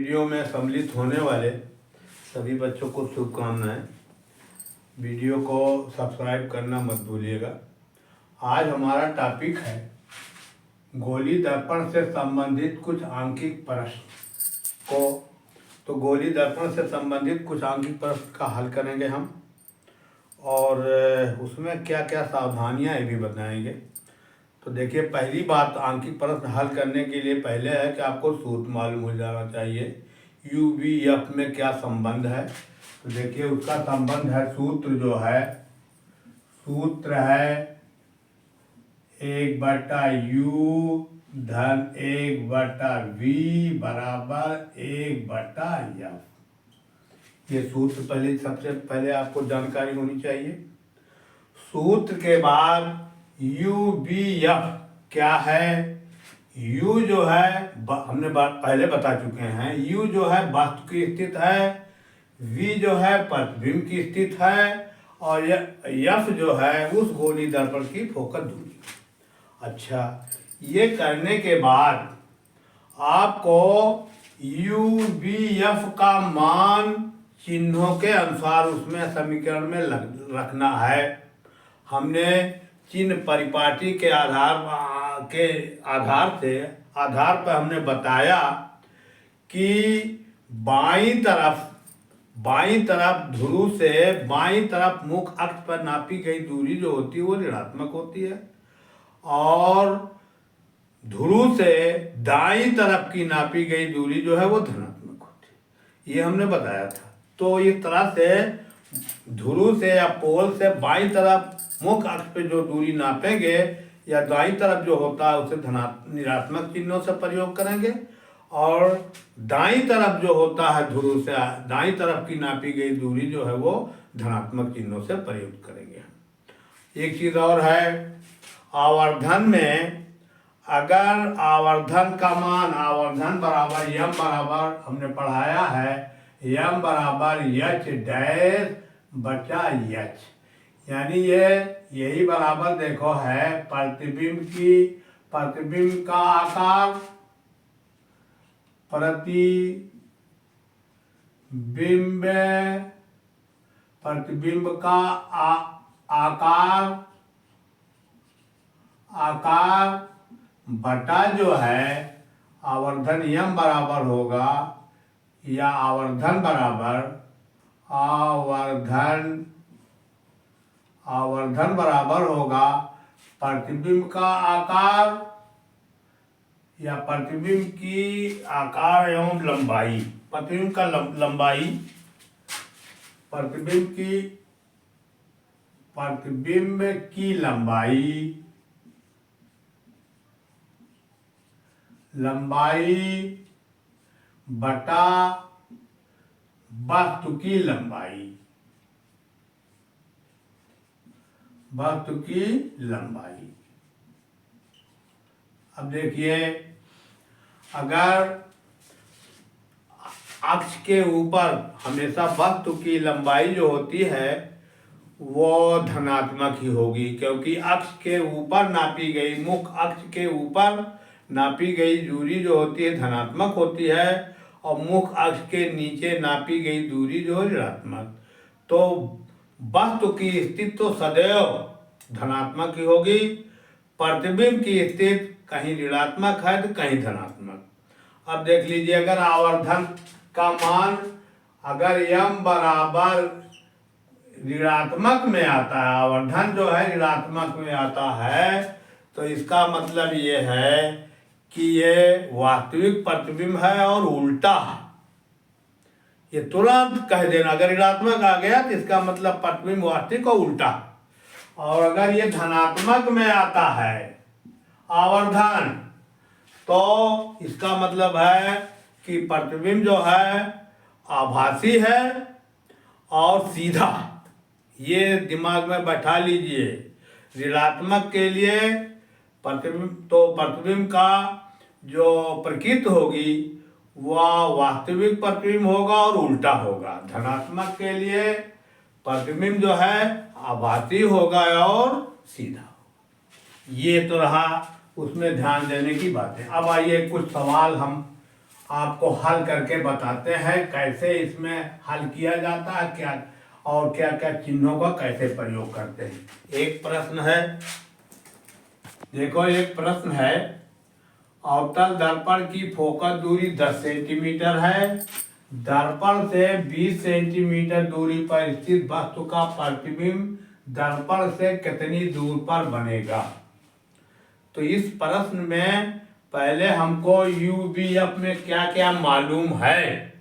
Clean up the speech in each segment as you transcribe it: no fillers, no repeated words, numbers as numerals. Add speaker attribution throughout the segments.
Speaker 1: Video में सम्मिलित होने वाले सभी बच्चों को शुभकामनाएं। वीडियो को सब्सक्राइब करना मत भूलिएगा। आज हमारा टॉपिक है गोली दर्पण से संबंधित कुछ आंकिक प्रश्न तो गोली दर्पण से संबंधित कुछ आंकिक प्रश्न का हल करेंगे हम, और उसमें क्या क्या सावधानियां भी बताएंगे। तो देखिए, पहली बात, आंकिक प्रश्न हल करने के लिए पहले है कि आपको सूत्र मालूम हो जाना चाहिए। यू वी एफ में क्या संबंध है। तो देखिए, उसका संबंध है, सूत्र है 1/u धन 1/v बराबर 1/f। ये सूत्र सबसे पहले आपको जानकारी होनी चाहिए। सूत्र के बाद यू बी एफ क्या है। यू जो है हमने पहले बता चुके हैं, यू जो है वस्तु की स्थिति है, वी जो है प्रतिबिंब की स्थिति है, और एफ जो है उस गोली दर्पण की फोकस दूरी। अच्छा, ये करने के बाद आपको यू बी एफ का मान चिन्हों के अनुसार उसमें समीकरण में रखना है। हमने चिन्ह परिपाटी के आधार पर हमने बताया कि बाईं तरफ ध्रुव से बाईं तरफ मुख्य अक्ष पर नापी गई दूरी जो होती है वो ऋणात्मक होती है, और ध्रुव से दाईं तरफ की नापी गई दूरी जो है वो धनात्मक होती है। ये हमने बताया था। तो इस तरह से ध्रुव से या पोल से बाईं तरफ मुख्य अक्ष पे जो दूरी नापेंगे या दाईं तरफ जो होता है उसे ऋणात्मक चिन्हों से प्रयोग करेंगे, और दाईं तरफ जो होता है ध्रुव से दाईं तरफ की नापी गई दूरी जो है वो धनात्मक चिन्हों से प्रयोग करेंगे। एक चीज और है, आवर्धन में अगर आवर्धन का मान, आवर्धन बराबर यम बराबर हमने पढ़ाया है, यम बराबर एच डैश बचा एच, यानी यही बराबर देखो है प्रतिबिंब का आकार, प्रतिबिंब का आकार बटा जो है आवर्धन यम बराबर होगा, या आवर्धन बराबर होगा प्रतिबिंब का आकार या प्रतिबिंब की आकार एवं लंबाई। प्रतिबिंब का लंबाई, प्रतिबिंब की लंबाई बटा वस्तु की लंबाई। अब देखिए, अगर अक्ष के ऊपर हमेशा वस्तु की लंबाई जो होती है वो धनात्मक ही होगी, क्योंकि अक्ष के ऊपर नापी गई, मुख्य अक्ष के ऊपर नापी गई दूरी जो होती है धनात्मक होती है, और मुख्य अक्ष के नीचे नापी गई दूरी जो है ऋणात्मक। तो वस्तु की स्थिति तो सदैव धनात्मक ही होगी, प्रतिबिंब की स्थिति कहीं ऋणात्मक है तो कहीं धनात्मक। अब देख लीजिए, अगर आवर्धन का मान अगर यम बराबर ऋणात्मक में आता है, आवर्धन जो है ऋणात्मक में आता है, तो इसका मतलब ये है कि ये वास्तविक प्रतिबिंब है और उल्टा है। ये तुरंत कह देना, अगर ऋणात्मक आ गया तो इसका मतलब प्रतिबिंब वास्तविक और उल्टा। और अगर ये धनात्मक में आता है आवर्धन, तो इसका मतलब है कि प्रतिबिंब जो है आभासी है और सीधा। ये दिमाग में बैठा लीजिए। ऋणात्मक के लिए प्रतिबिंब का जो प्रकृति होगी वह वास्तविक प्रतिबिंब होगा और उल्टा होगा। धनात्मक के लिए प्रतिबिंब जो है आभासी होगा और सीधा। ये तो रहा उसमें ध्यान देने की बातें। अब आइए कुछ सवाल हम आपको हल करके बताते हैं कैसे इसमें हल किया जाता है, क्या और क्या क्या चिन्हों का कैसे प्रयोग करते हैं। एक प्रश्न है, देखो एक प्रश्न है, अवतल दर्पण की फोकस दूरी 10 सेंटीमीटर है। दर्पण से 20 सेंटीमीटर दूरी पर स्थित वस्तु का प्रतिबिंब दर्पण से कितनी दूर पर बनेगा। तो इस प्रश्न में पहले हमको UVF में क्या क्या मालूम है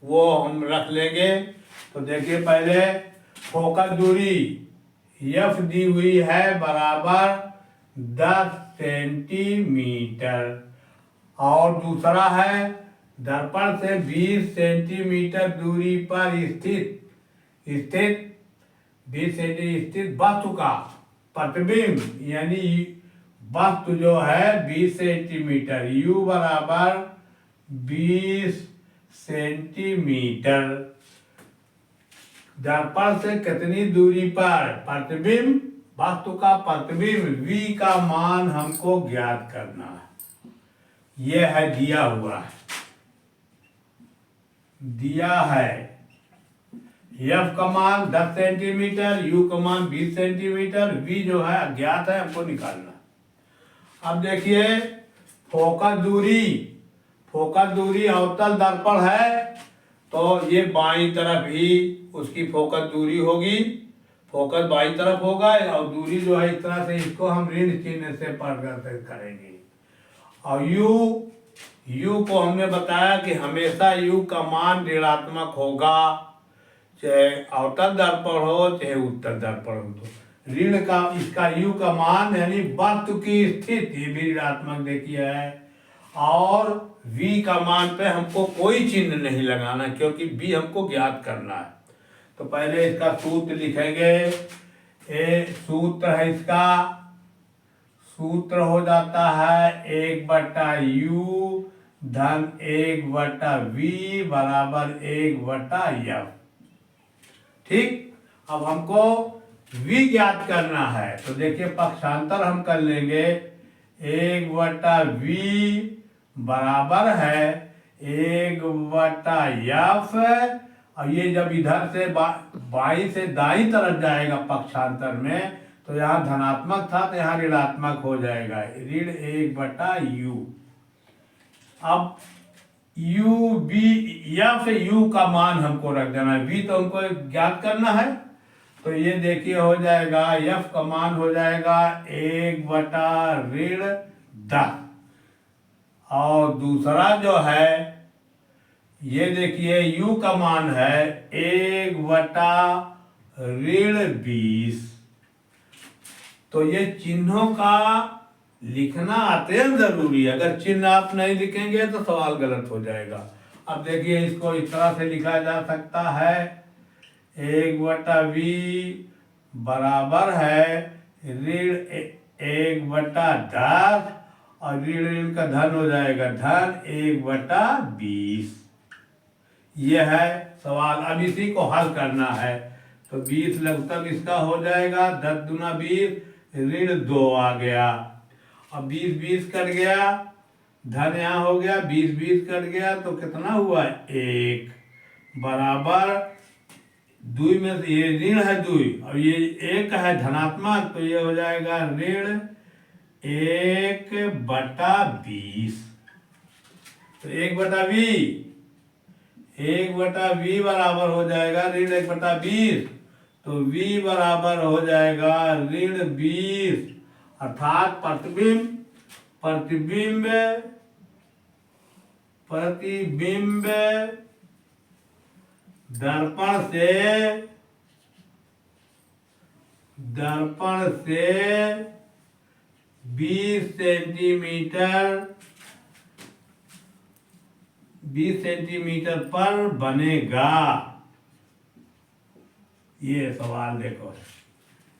Speaker 1: वो हम रख लेंगे। तो देखिए पहले फोकस दूरी F दी हुई है बराबर 10 सेंटीमीटर, और दूसरा है दर्पण से 20 सेंटीमीटर दूरी पर स्थित 20 सेंटीमीटर स्थित वस्तु का प्रतिबिंब, यानी वस्तु जो है 20 सेंटीमीटर, U बराबर 20 सेंटीमीटर, दर्पण से कितनी दूरी पर प्रतिबिंब, वस्तु का प्रतिबिंब V का मान हमको ज्ञात करना है। यह है दिया हुआ है, दिया है F का मान 10 सेंटीमीटर, U का मान 20 सेंटीमीटर, V जो है अज्ञात है, हमको निकालना। अब देखिए फोकस दूरी अवतल दर्पण है तो ये बाईं तरफ ही उसकी फोकस दूरी होगी, फोकस बाईं तरफ होगा, और दूरी जो है इस तरह से इसको हम ऋण चिन्ह से परिवर्तित करेंगे। और U को हमने बताया कि हमेशा U का मान ऋणात्मक होगा, चाहे अवतल दर्पण हो चाहे उत्तल दर्पण हो। तो ऋण का इसका U का मान यानी वस्तु की स्थिति भी ऋणात्मक देखिए है, और V का मान पे हमको कोई चिन्ह नहीं लगाना क्योंकि V हमको ज्ञात करना है। तो पहले इसका सूत्र लिखेंगे। सूत्र है इसका, सूत्र हो जाता है 1/U धन 1/V बराबर 1/F। ठीक, अब हमको V ज्ञात करना है तो देखिए पक्षांतर हम कर लेंगे। 1/V बराबर है 1/F, और ये जब इधर से बाईं से दाईं तरफ जाएगा पक्षांतर में तो यहाँ धनात्मक था तो यहाँ ऋणात्मक हो जाएगा, ऋण 1/U। अब F U का मान हमको रख देना है, V तो हमको ज्ञात करना है। तो ये देखिए हो जाएगा F का मान हो जाएगा 1/10, और दूसरा जो है ये देखिए U का मान है 1/20। तो ये चिन्हों का लिखना अत्यंत जरूरी है, अगर चिन्ह आप नहीं लिखेंगे तो सवाल गलत हो जाएगा। अब देखिए इसको इस तरह से लिखा जा सकता है 1/V बराबर है ऋण 1/10, और ऋण का धन हो जाएगा धन 1/20। यह है सवाल। अब इसी को हल करना है तो 20 लगभग इसका हो जाएगा, 10 दूना 20, ऋण 2 आ गया, अब 20 कट गया, धन यहाँ हो गया, 20 कट गया तो कितना हुआ 1 बराबर 2 में से ये ऋण है 2 और ये 1 है धनात्मक, तो ये हो जाएगा ऋण 1/20। तो 1/V बराबर हो जाएगा ऋण 1/20, तो V बराबर हो जाएगा ऋण 20, अर्थात प्रतिबिंब दर्पण से 20 सेंटीमीटर पर बनेगा। ये सवाल देखो,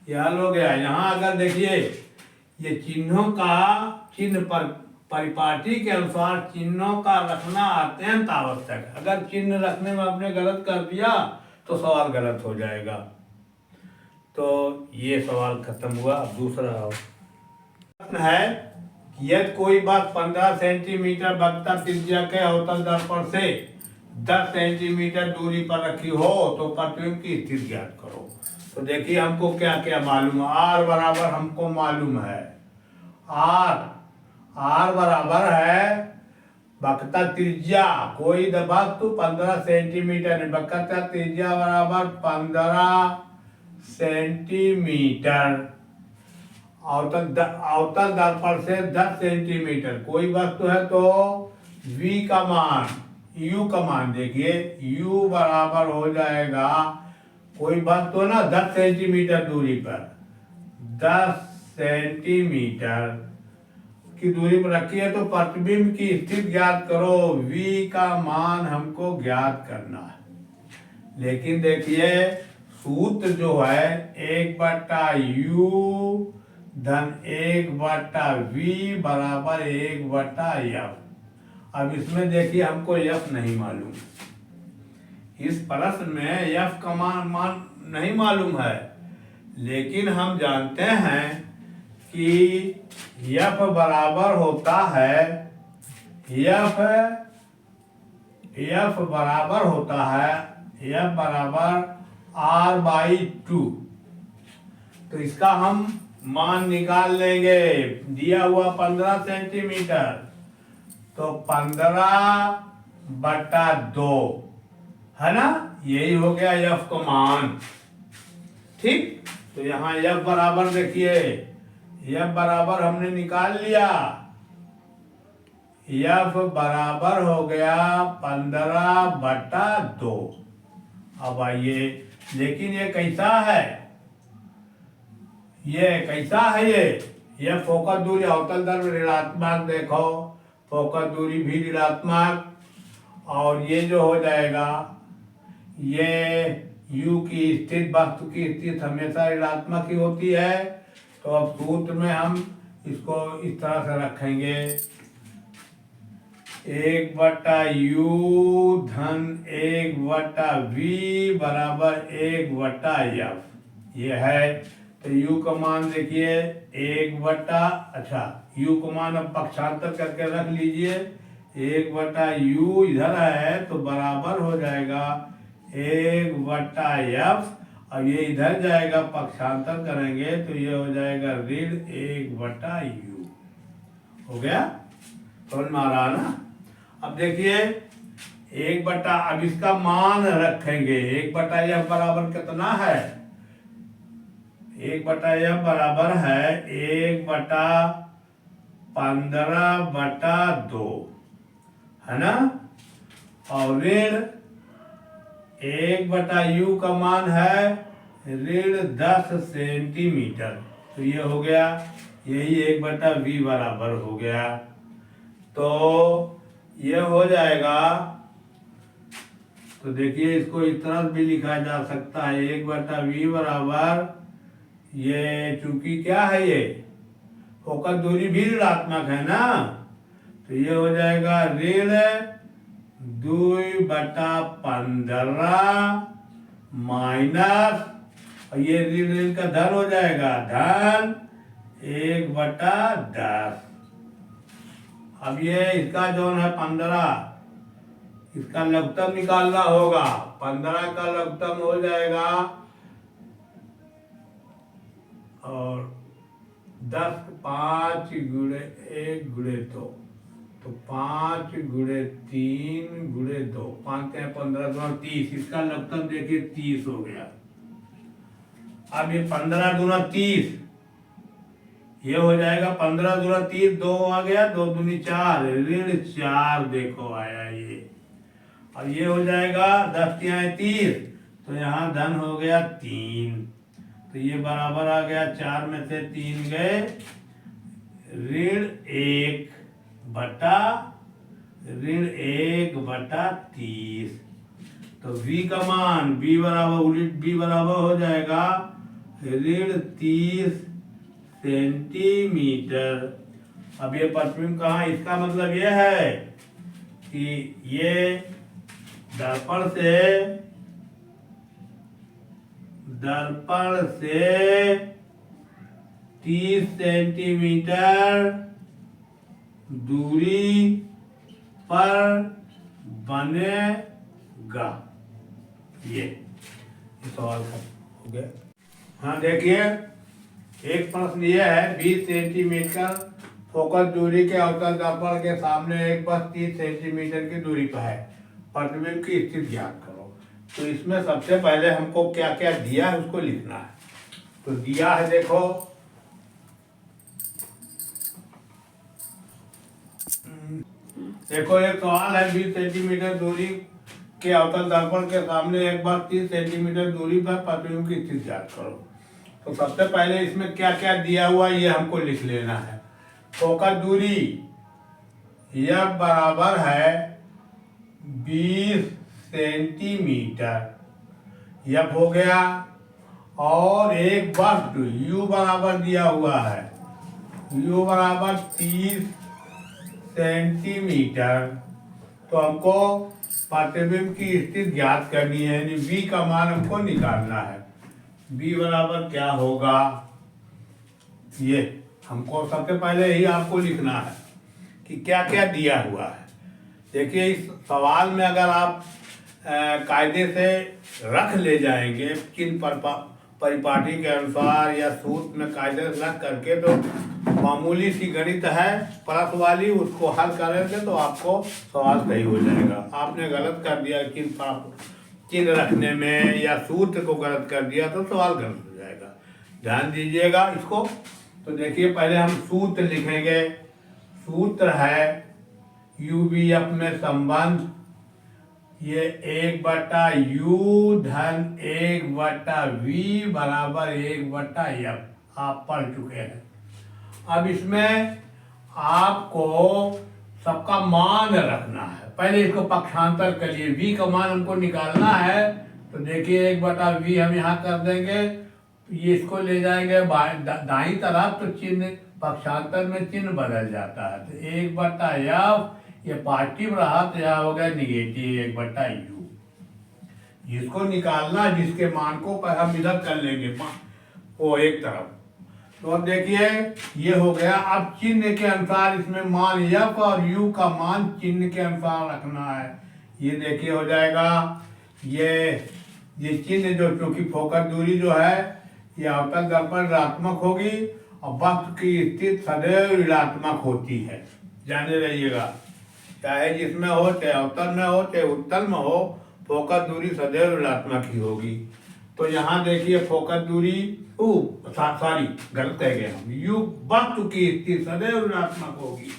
Speaker 1: ये हल हो गया। यहाँ अगर देखिए ये चिन्हों का चिन्ह पर परिपाटी के अनुसार चिन्हों का रखना अत्यंत आवश्यक है। अगर चिन्ह रखने में आपने गलत कर दिया तो सवाल गलत हो जाएगा। तो ये सवाल खत्म हुआ। अब दूसरा प्रश्न है, यदि कोई बात 15 सेंटीमीटर वक्रता त्रिज्या के अवतल दर्पण से 10 सेंटीमीटर दूरी पर रखी हो तो प्रतिबिंब की स्थिति ज्ञात करो। तो देखिए हमको क्या क्या मालूम है। आर बराबर हमको मालूम है, आर बराबर है वक्रता त्रिज्या, कोई वस्तु 15 सेंटीमीटर है, वक्रता त्रिज्या बराबर 15 सेंटीमीटर, अवतल दर्पण से 10 सेंटीमीटर कोई वस्तु है तो v का मान, u का मान देखिए u बराबर हो जाएगा, कोई वस्तु ना 10 सेंटीमीटर दूरी पर, 10 सेंटीमीटर की दूरी पर रखी है तो प्रतिबिंब की स्थिति ज्ञात करो। v का मान हमको ज्ञात करना है, लेकिन देखिए सूत्र जो है 1/u धन 1/v बराबर 1/f। अब इसमें देखिए हमको f नहीं मालूम, इस प्रश्न में f का मान नहीं मालूम है, लेकिन हम जानते हैं कि f बराबर होता है, f बराबर r/2। तो इसका हम मान निकाल लेंगे, दिया हुआ 15 सेंटीमीटर तो 15/2 है ना, यही हो गया f का मान। ठीक, तो यहाँ f बराबर देखिए, f बराबर हमने निकाल लिया, f बराबर हो गया 15/2। अब आइए, लेकिन ये कैसा है, ये फोकस दूरी अवतल दर्पण ऋणात्मक, देखो फोकस दूरी भी ऋणात्मक, और ये जो हो जाएगा ये u की स्थित वस्तु की स्थिति हमेशा ऋणात्मक ही होती है। तो अब सूत्र में हम इसको इस तरह से रखेंगे, 1/u धन 1/v बराबर 1/f, ये है। तो u का मान देखिए 1/, u का मान अब पक्षांतर करके रख लीजिए, 1/u इधर है तो बराबर हो जाएगा 1/f, अब ये इधर जाएगा पक्षांतर करेंगे तो ये हो जाएगा ऋण 1/u। हो गया, समझ में आ रहा ना। अब देखिए 1/, अब इसका मान रखेंगे, 1/f बराबर कितना है, 1/f बराबर है 1/15/2 है ना, और ऋण 1/u का मान है ऋण 10 सेंटीमीटर, तो ये हो गया, यही 1/v बराबर हो गया। तो ये हो जाएगा, तो देखिए इसको इस तरह भी लिखा जा सकता है, 1/v बराबर, ये चूंकि क्या है, ये फोकस दूरी भी ऋणात्मक है ना, तो ये हो जाएगा ऋण 2/15 माइनस, और ये ऋण का धन हो जाएगा धन 1/10। अब ये इसका जो है 15, इसका लघुत्तम निकालना होगा, 15 का लघुत्तम हो जाएगा और 10 5 गुणे 1 गुणे 2, तो 5 गुणे 3 गुणे 2, 5 के 15 गुना 30, इसका लघुत्तम देखिए 30 हो गया। अब ये 15 गुना 30, ये हो जाएगा 15 गुना 30, 2 आ गया, 2 दूनी 4, ऋण 4 देखो आया ये, और ये हो जाएगा 10 के यहाँ 30, तो यहाँ धन हो गया 3, तो ये बराबर आ गया, 4 में से 3 गए, ऋण 1/30। तो v का मान b बराबर हो जाएगा ऋण 30 सेंटीमीटर। अब ये प्रतिबिंब कहाँ, इसका मतलब ये है कि ये दर्पण से 30 सेंटीमीटर दूरी पर बनेगा। ये सवाल हो गया। हाँ देखिए, एक प्रश्न ये है 20 सेंटीमीटर फोकस दूरी के अवतल दर्पण के सामने एक बस 30 सेंटीमीटर की दूरी पर है, प्रतिबिंब की स्थिति ज्ञात करो। तो इसमें सबसे पहले हमको क्या क्या दिया है उसको लिखना है। तो दिया है, देखो एक सवाल है 20 सेंटीमीटर दूरी के अवतल दर्पण के सामने एक बार 30 सेंटीमीटर दूरी पर प्रतिबिंब की स्थिति ज्ञात करो। तो सबसे पहले इसमें क्या क्या दिया हुआ ये हमको लिख लेना है। फोकस दूरी यह बराबर है 20 सेंटीमीटर, यह हो गया। और एक वस्तु u बराबर दिया हुआ है, u बराबर 30 सेंटीमीटर। तो हमको प्रतिबिंब की स्थिति ज्ञात करनी है, यानी v का मान हमको निकालना है। v बराबर क्या होगा, ये हमको सबसे पहले ही आपको लिखना है कि क्या क्या दिया हुआ है। देखिए, इस सवाल में अगर आप कायदे से रख ले जाएंगे चिन्ह परिपाटी के अनुसार या सूत्र में कायदे से रख करके, तो मामूली सी गणित है परत वाली, उसको हल करेंगे तो आपको सवाल सही हो जाएगा। आपने गलत कर दिया चिन्ह रखने में या सूत्र को गलत कर दिया तो सवाल गलत हो जाएगा। ध्यान दीजिएगा इसको। तो देखिए, पहले हम सूत्र लिखेंगे। सूत्र है UVF में संबंध, ये 1/u धन 1/v बराबर 1/f आप पढ़ चुके हैं। अब इसमें आपको सबका मान रखना है। पहले इसको पक्षांतर करिए, v का मान हमको निकालना है। तो देखिए 1/v हम यहाँ कर देंगे, ये इसको ले जाएंगे दाईं तरफ, तो चिन्ह पक्षांतर में चिन्ह बदल जाता है। तो 1/f ये पॉजिटिव रहा तो यह हो गया निगेटिव 1/u। जिसको निकालना, जिसके मान को हम इधर कर लेंगे वो एक तरफ। तो अब देखिए ये हो गया। अब चिन्ह के अनुसार इसमें मान f और u का मान चिन्ह के अनुसार रखना है। ये देखिए हो जाएगा, ये चिन्ह जो चूंकि फोकस दूरी जो है ये अवतल दर्पण ऋणात्मक होगी और वस्तु की स्थिति सदैव ऋणात्मक होती है, जाने रहिएगा। चाहे जिसमें हो, चाहे अवतल में हो, चाहे उत्तल में हो, फोकस दूरी सदैव ऋणात्मक ही होगी। तो यहाँ देखिए फोकस दूरी सॉरी गलत कह गए हम, यू वस्तु की स्थिति सदैव ऋणात्मक होगी।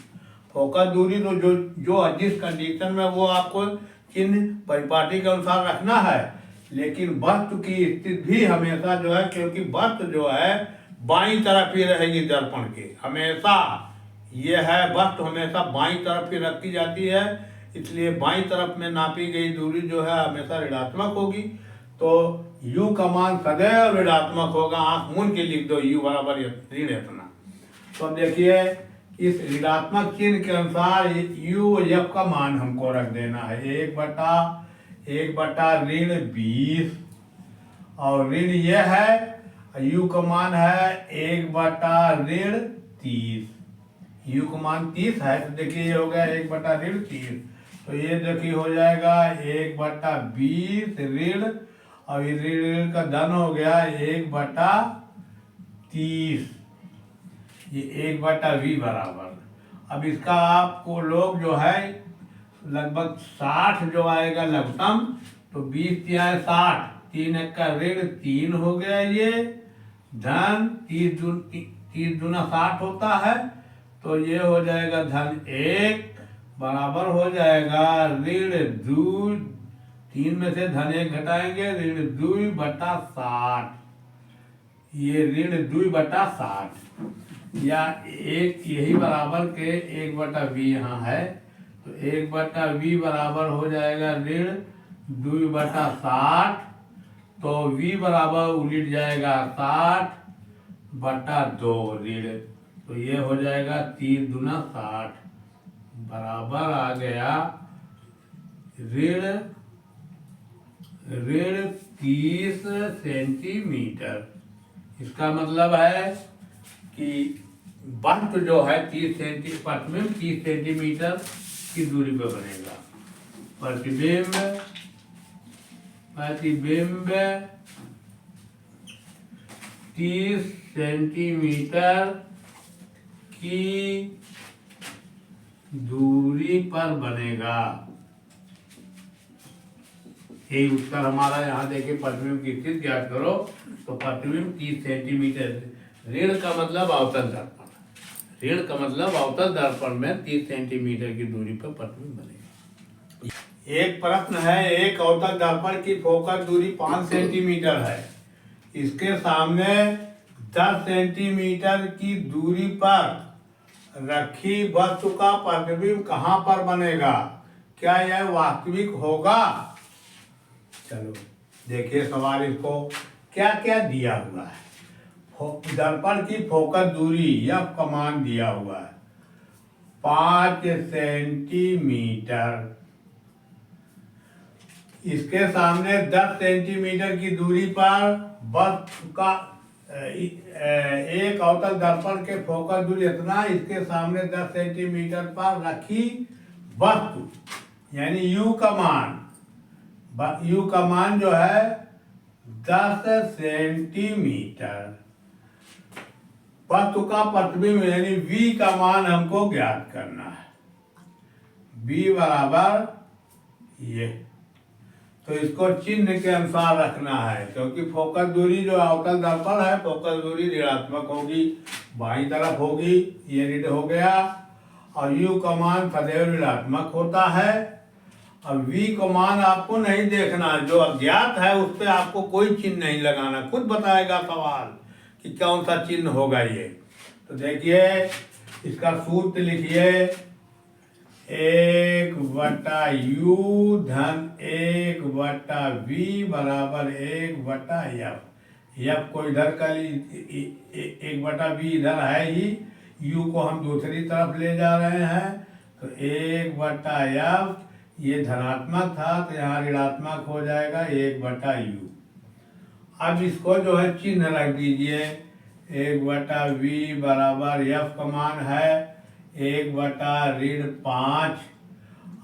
Speaker 1: फोकस दूरी तो जो जिस कंडीशन में वो आपको चिन्ह परिपाटी के अनुसार रखना है, लेकिन वस्तु की स्थिति भी हमेशा जो है, क्योंकि वस्तु जो है बाईं तरफ ही रहेगी दर्पण के, हमेशा ये है वस्तु हमेशा बाईं तरफ ही रखी जाती है, इसलिए बाईं तरफ में नापी गई दूरी जो है हमेशा ऋणात्मक होगी। तो u का मान सदैव ऋणात्मक होगा। आंख मूंद के लिख दो u बराबर ऋण इतना। तो अब देखिए इस ऋणात्मक चिन्ह के अनुसार u f का मान हमको रख देना है 1/1 ऋण 20 और ऋण ये है, u का मान है 1/ऋण 30। u का मान 30 है, तो देखिए ये हो गया 1/ऋण 30। तो ये देखिए हो जाएगा 1/20 ऋण और ये ऋण का धन हो गया 1/30, ये 1/v बराबर। अब इसका आपको लोग जो है लगभग 60 जो आएगा लघुत्तम, तो 20 या 60, 3 का ऋण 3 हो गया, ये धन 30 दूना 60 होता है, तो ये हो जाएगा धन 1 बराबर हो जाएगा ऋण 2, 3 में से धन 1 घटाएंगे, ऋण 2/60, ये ऋण 2/60 या एक यही बराबर के 1/v यहाँ है, तो 1/v बराबर हो जाएगा ऋण 2/60, तो v बराबर उलट जाएगा 60/2 ऋण, तो ये हो जाएगा 3 दूना 60 बराबर आ गया ऋण 30 सेंटीमीटर। इसका मतलब है कि वस्तु जो है 30 सेंटीमीटर की दूरी पर बनेगा। प्रतिबिंब 30 सेंटीमीटर की दूरी पर बनेगा। यही उत्तर हमारा। यहाँ देखिए प्रतिबिंब की स्थिति ज्ञात करो, तो प्रतिबिंब 30 सेंटीमीटर। ऋण का मतलब अवतल दर्पण, ऋण का मतलब अवतल दर्पण में 30 सेंटीमीटर की दूरी पर प्रतिबिंब बनेगा। एक प्रश्न है, एक अवतल दर्पण की फोकस दूरी 5 सेंटीमीटर है, इसके सामने 10 सेंटीमीटर की दूरी पर रखी वस्तु का प्रतिबिंब कहाँ पर बनेगा? क्या यह वास्तविक होगा? चलो देखिए सवाल, इसको क्या क्या दिया हुआ है। दर्पण की फोकस दूरी या कमान दिया हुआ है 5 सेंटीमीटर, इसके सामने 10 सेंटीमीटर की दूरी पर वस्तु का एक अवतल दर्पण के फोकस दूरी इतना, इसके सामने 10 सेंटीमीटर पर रखी वस्तु यानी यू का मान जो है 10 सेंटीमीटर। वस्तु का प्रतिबिंब यानी V का मान हमको ज्ञात करना है। V बराबर ये, तो इसको चिन्ह के अनुसार रखना है, क्योंकि फोकस दूरी जो अवतल दर्पण है फोकस दूरी ऋणात्मक होगी, बाईं तरफ होगी, ये ऋण हो गया। और U का मान सदैव ऋणात्मक होता है। अब V का मान आपको नहीं देखना, जो अज्ञात है उस पर आपको कोई चिन्ह नहीं लगाना, खुद बताएगा सवाल कि कौन सा चिन्ह होगा ये। तो देखिए इसका सूत्र लिखिए, 1/U धन 1/V बराबर 1/F। F को इधर का 1/V इधर है ही, U को हम दूसरी तरफ ले जा रहे हैं, तो 1/F ये धनात्मक था तो यहाँ ऋणात्मक हो जाएगा 1/U। अब इसको जो है चिन्ह रख दीजिए, 1/V बराबर F का मान है 1/5,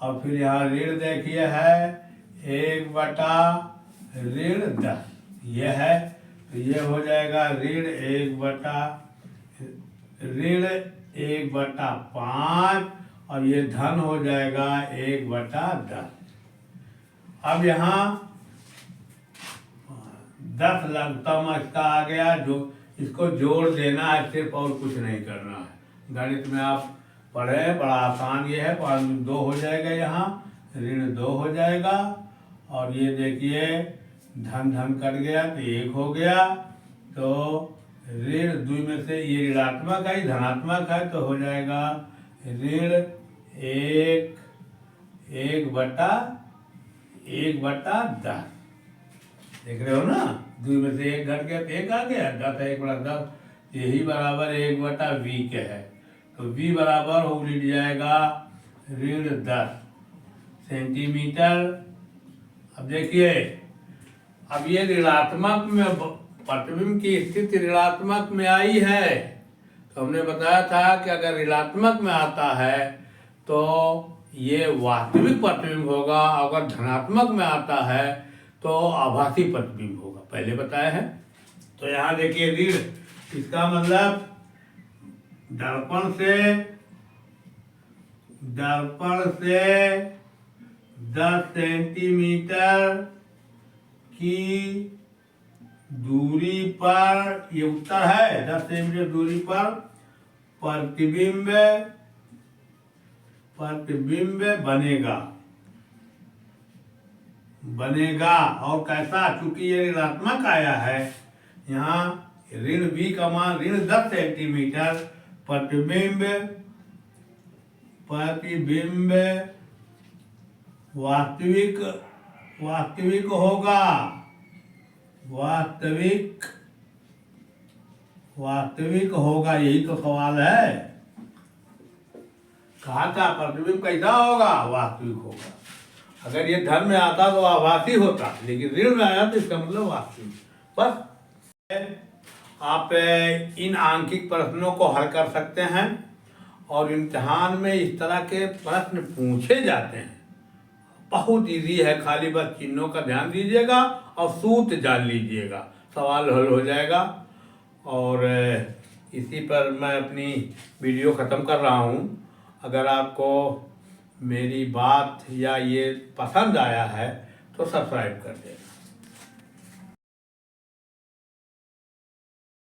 Speaker 1: और फिर यहाँ ऋण देखिए है 1/10, ये है, तो ये हो जाएगा ऋण 1/5, और ये धन हो जाएगा 1/10। अब यहाँ 10 लघुत्तम इसका आ गया, जो इसको जोड़ देना है सिर्फ, और कुछ नहीं करना है। गणित में आप पढ़े, बड़ा आसान ये है। 2 हो जाएगा, यहाँ ऋण 2 हो जाएगा, और ये देखिए धन कट गया तो 1 हो गया, तो ऋण 2 में से ये ऋणात्मक है धनात्मक है, तो हो जाएगा ऋण 1/10। देख रहे हो ना, 2 में से 1 घट गया तो 1 आ गया, 10 है 1/10, यही बराबर 1/V के है, तो V बराबर हो जाएगा ऋण 10 सेंटीमीटर। अब देखिए, अब ये ऋणात्मक में प्रतिबिंब की स्थिति ऋणात्मक में आई है, तो हमने बताया था कि अगर ऋणात्मक में आता है तो ये वास्तविक प्रतिबिंब होगा, अगर धनात्मक में आता है तो आभासी प्रतिबिंब होगा, पहले बताया है। तो यहाँ देखिए ऋण, इसका मतलब दर्पण से 10 सेंटीमीटर की दूरी पर, ये उत्तर है, 10 सेंटीमीटर दूरी पर प्रतिबिंब बनेगा। और कैसा, चूंकि ये ऋणात्मक आया है, यहाँ ऋण V का मान ऋण 10 सेंटीमीटर, प्रतिबिंब वास्तविक होगा, वास्तविक होगा, यही तो सवाल है। कहा था प्रतिबिंब कैसा होगा, वास्तविक होगा। अगर ये धन में आता तो आभासी होता, लेकिन ऋण में आया तो इसका मतलब वास्तविक। बस आप इन आंकिक प्रश्नों को हल कर सकते हैं और इम्तिहान में इस तरह के प्रश्न पूछे जाते हैं। बहुत इजी है, खाली बस चिन्हों का ध्यान दीजिएगा और सूत्र जान लीजिएगा, सवाल हल हो जाएगा। और इसी पर मैं अपनी वीडियो ख़त्म कर रहा हूँ। अगर आपको मेरी बात या ये पसंद आया है तो सब्सक्राइब कर देना।